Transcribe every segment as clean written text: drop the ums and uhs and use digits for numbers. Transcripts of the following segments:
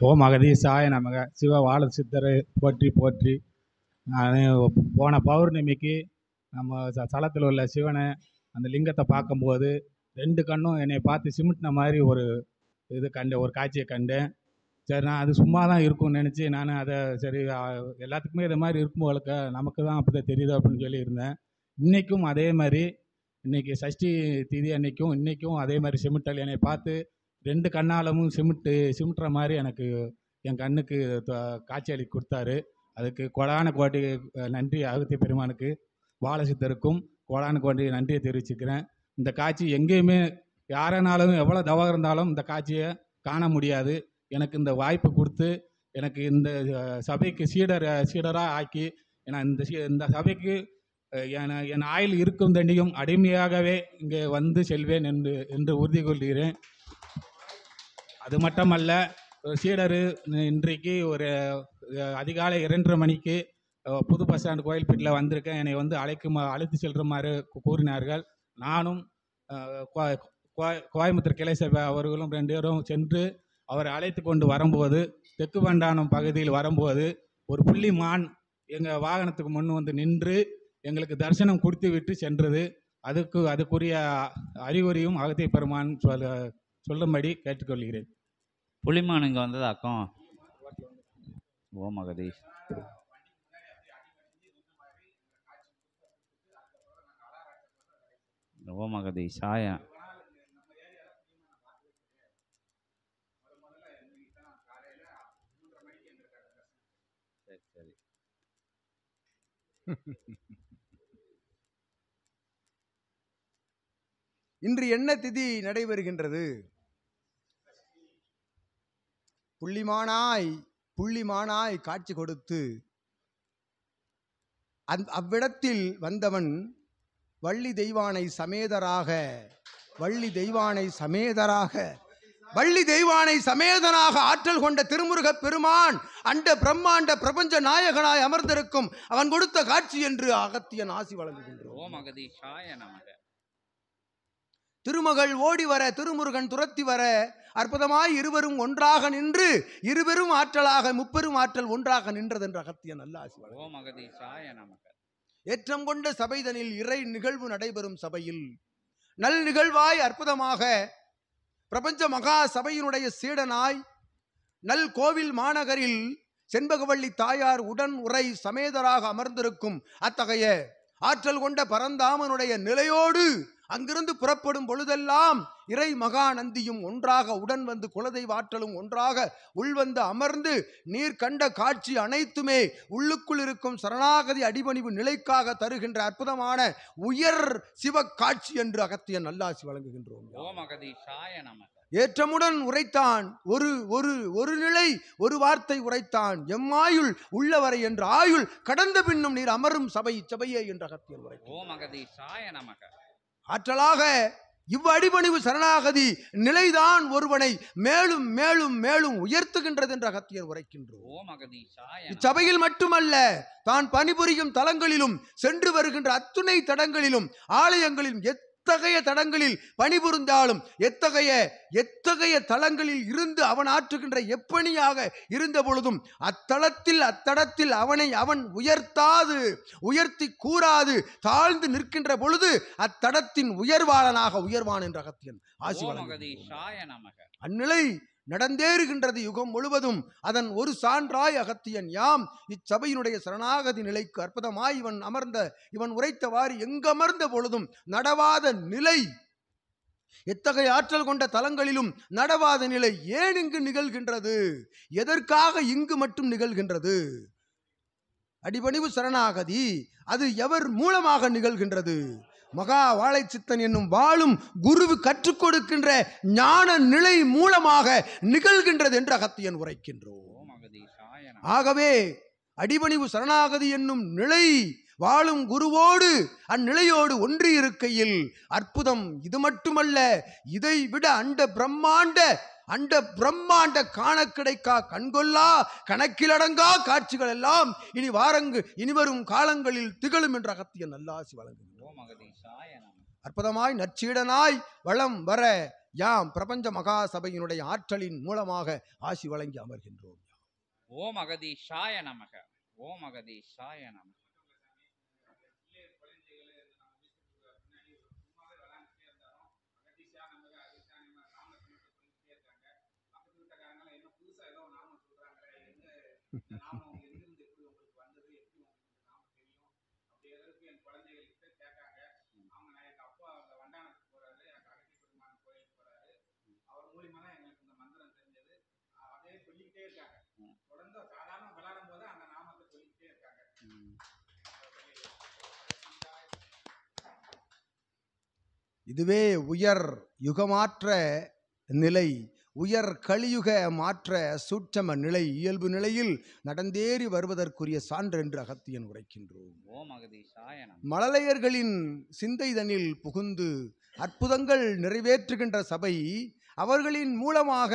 ஓம் அகதீசாய நமக. சிவ வாழ சித்தரை போற்றி போற்றி. நான் போன பௌர்ணமிக்கு நம்ம தலத்தில் உள்ள சிவனை அந்த லிங்கத்தை பார்க்கும்போது 2 கண்ணும் என்னை பார்த்து சிமிட்டின மாதிரி ஒரு ஒரு காட்சியை கண்டேன். சரி, நான் அது சும்மா தான் இருக்கும்னு நினச்சி நான் அதை சரி எல்லாத்துக்குமே இது மாதிரி இருக்கும் போலக்க, நமக்கு தான் அப்படி தான் தெரியுது அப்படின்னு சொல்லி இருந்தேன். இன்றைக்கும் அதே மாதிரி, இன்றைக்கி சஷ்டி திதி அன்னைக்கும் இன்றைக்கும் அதே மாதிரி சிமிட்டல் என்னை பார்த்து 2 கண்ணாலமும் சிமிட்டுற மாதிரி எனக்கு என் கண்ணுக்கு காட்சி அளி கொடுத்தாரு. அதுக்கு கோடான கோடி நன்றி அகத்திய பெருமானுக்கு, வாழசித்தருக்கும் கோடான கோடி நன்றியை தெரிவிச்சுக்கிறேன். இந்த காட்சி எங்கேயுமே யாரனாலும் எவ்வளோ தவம் இருந்தாலும் இந்த காட்சியை காண முடியாது. எனக்கு இந்த வாய்ப்பு கொடுத்து எனக்கு இந்த சபைக்கு சீடராக ஆக்கி இந்த சபைக்கு என் ஆயுள் இருக்கும் தண்டியும் அடிமையாகவே இங்கே வந்து செல்வேன் என்று உறுதி கொள்கிறேன். அது மட்டுமல்ல, சீடர் இன்றைக்கு ஒரு அதிகாலை 2:30 மணிக்கு புது பஸ் ஸ்டாண்டு கோயில்பேட்டில் வந்திருக்கேன். என்னை வந்து அழைத்து செல்லுமாறு கூறினார்கள். நானும் கோயம்புத்தூர் கிளை சபை அவர்களும் 2 பேரும் சென்று அவரை அழைத்து கொண்டு வரும்போது, தெற்கு வண்டானம் பகுதியில் வரும்போது ஒரு புள்ளி மான் எங்கள் வாகனத்துக்கு முன் வந்து நின்று எங்களுக்கு தரிசனம் கொடுத்து விட்டு சென்றது. அதுக்குரிய அறிகுறியும் அகத்திய பெருமான் சொல்லும்படி கேட்டுக்கொள்கிறேன். புலிமான் இங்கே வந்ததாக்கம். ஓம் அகதீஷ். ஓம் அகதீஷ் சாயா. சரி சரி. இன்று என்ன திதி நடைபெறுகின்றது? புள்ளிமானாய் காட்சி கொடுத்து அவ்விடத்தில் வந்தவன் வள்ளி தெய்வானை சமேதராக ஆற்றல் கொண்ட திருமுருகப் பெருமான் அண்ட பிரம்மாண்ட பிரபஞ்ச நாயகனாய் அமர்ந்திருக்கும் அவன் கொடுத்த காட்சி என்று அகத்தியன் ஆசி வழங்குகின்றோம். திருமகள் ஓடி வர, திருமுருகன் துரத்தி வர, அற்புதமாய் இருவரும் ஒன்றாக நின்று இருவரும் ஆற்றலாக முப்பெரும் ஆற்றல் ஒன்றாக நின்றது என்று அகத்தியன் நல்லாசி வழங்குகின்றோம். ஏற்றம் கொண்ட சபைதனில் இறை நிகழ்வு நடைபெறும் சபையில் நல் நிகழ்வாய் அற்புதமாக பிரபஞ்ச மகா சபையினுடைய சீடனாய் நல் கோவில் மாநகரில் செண்பகவள்ளி தாயார் உடன் உரை சமேதராக அமர்ந்திருக்கும் அத்தகைய ஆற்றல் கொண்ட பரந்தாமனுடைய நிலையோடு அங்கிருந்து புறப்படும் பொழுதெல்லாம் இறை மகாநந்தியும் ஒன்றாக உடன் வந்து குலதெய்வ ஆற்றலும் ஒன்றாக உள்வந்து அமர்ந்து நீர் கண்ட காட்சி அனைத்துமே உள்ளுக்குள் இருக்கும் சரணாகதி அடிபணிவு நிலைக்காக தருகின்ற அற்புதமான உயர் சிவ காட்சி என்று அகத்தியன் நல்லாசி வழங்குகின்றோம். ஏற்றமுடன் உரைத்தான். ஒரு நிலை ஒரு வார்த்தை உரைத்தான். எம்மாயுள் உள்ளவரை என்று ஆயுள் கடந்த பின்னும் நீர் அமரும் சபையே என்று அகத்தியன் உரைத்தான். ஆற்றலாக இவ்வடிபணிவு சரணாகதி நிலைதான் ஒருவனை மேலும் மேலும் மேலும் உயர்த்துகின்றது என்று அகத்தியர் உரைக்கின்றோம். இச்சபையில் மட்டுமல்ல, தான் பணிபுரியும் தலங்களிலும் சென்று வருகின்ற அத்துணை தடங்களிலும் ஆலயங்களிலும் எத்தகைய தடங்களில் பணிபுரிந்தாலும் எத்தகைய தலங்களில் இருந்து அவன் ஆற்றுகின்ற எப்பணியாக இருந்த பொழுதும் அத்தடத்தில் அவனை அவன் உயர்த்தி கூறாது தாழ்ந்து நிற்கின்ற பொழுது அத்தடத்தின் உயர்வான் என்ற அகத்தியன் ஆசி வழங்குகின்றான். அந்நிலை நடந்தேறுகின்றது யுகம் முழுவதும். அதன் ஒரு சான்றாய் அகத்தியன் யாம் இச்சபையினுடைய சரணாகதி நிலைக்கு அற்புதமாய் இவன் உரைத்தவாறு எங்கமர்ந்த பொழுதும் நடவாத நிலை, எத்தகைய ஆற்றல் கொண்ட தலங்களிலும் நடவாத நிலை ஏன் இங்கு நிகழ்கின்றது? எதற்காக இங்கு மட்டும் நிகழ்கின்றது? அடிபணிவு சரணாகதி அது எவர் மூலமாக நிகழ்கின்றது? மகா வாழைச்சித்தன் என்னும் வாழும் குருவு கற்றுக் கொடுக்கின்ற ஞான நிலை மூலமாக நிகழ்கின்றது என்று அகத்தியன் உரைக்கின்றோம். ஆகவே அடிபணிவு சரணாகதி என்னும் நிலை வாழும் குருவோடு அந்நிலையோடு ஒன்றி இருக்கையில் அற்புதம் இது மட்டுமல்ல, இதை விட அண்ட பிரம்மாண்ட காண கிடைக்கா கண்கொள்ளா கணக்கிலடங்கா காட்சிகள் எல்லாம் இனி வரும் காலங்களில் திகழும் என்ற அகத்தியன் நல்லாசி வழங்குகின்றோம். அற்புதமாய் நற்சீடனாய் வளம் வர யாம் பிரபஞ்ச மகா சபையினுடைய ஆற்றலின் மூலமாக ஆசி வழங்கி அமர்கின்றோம். ஓம் அகதீஷாய நமக. ஓம் அகதீஷாய நமக. இதுவே உயர் யுகமாற்ற நிலை, உயர் கலியுக மாற்ற சூட்சம நிலை, இயல்பு நிலையில் நடந்தேறி வருவதற்குரிய சான்று என்று அகத்தியன் உரைக்கின்றோம். ஓம் அகதீஷாய நமக. மழலையர்களின் சிந்தைதனில் புகுந்து அற்புதங்கள் நிறைவேற்றுகின்ற சபை, அவர்களின் மூலமாக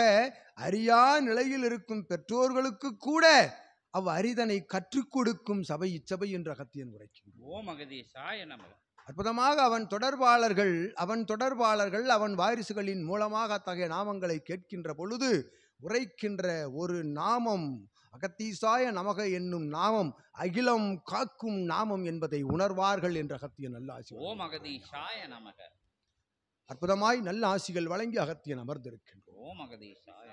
அறியா நிலையில் இருக்கும் பெற்றோர்களுக்கு கூட அவ் அரிதனை கற்றுக் கொடுக்கும் சபை இச்சபை என்று அகத்தியன் உரைக்கின்றோம். ஓம் அகதீஷாய நமக. அற்புதமாக அவன் தொடர்பாளர்கள் அவன் வாரிசுகளின் மூலமாக அத்தகைய நாமங்களை கேட்கின்ற பொழுது உரைக்கின்ற ஒரு நாமம் அகத்தீசாய நமக என்னும் நாமம் அகிலம் காக்கும் நாமம் என்பதை உணர்வார்கள் என்ற அகத்தியன் நல்ல ஆசி. ஓம் அகதீஷாய நமக. அற்புதமாய் நல்ல ஆசிகள் வழங்கி அகத்தியன் அமர்ந்திருக்கின்றோம். ஓம் அகதீஷாய.